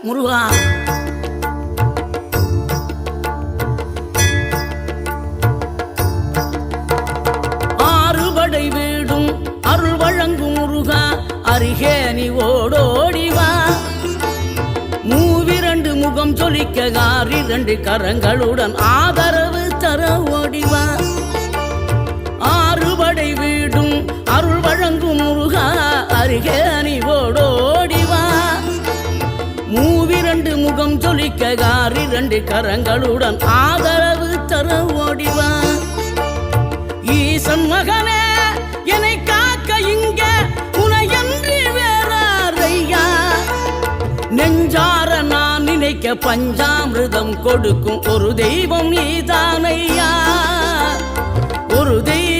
முருகா. ஆறுபடை வீடும் அருள் வழங்கும் முருகா, அருகே நீ ஓடோடிவா. மூவிரண்டு முகம் சொலிக்க ஆறிரண்டு கரங்களுடன் ஆதரவு தர ஓடிவா. ஆறுபடை வீடும் அருள் வழங்கும் முருகா, அருகே நீ ஓடோடிவா. மூவிரண்டு முகம் சொலிக்க ஆறிரண்டு கரங்களுடன் ஆதரவு தர ஓடிவா. ஈசன் மகனே என்னை காக்க இங்க உனையன்றி வேறாரையா. நெஞ்சார நான் நினைக்க பஞ்சாமிர்தம் கொடுக்கும் ஒரு தெய்வம் நீதானையா, ஒரு தெய்வம்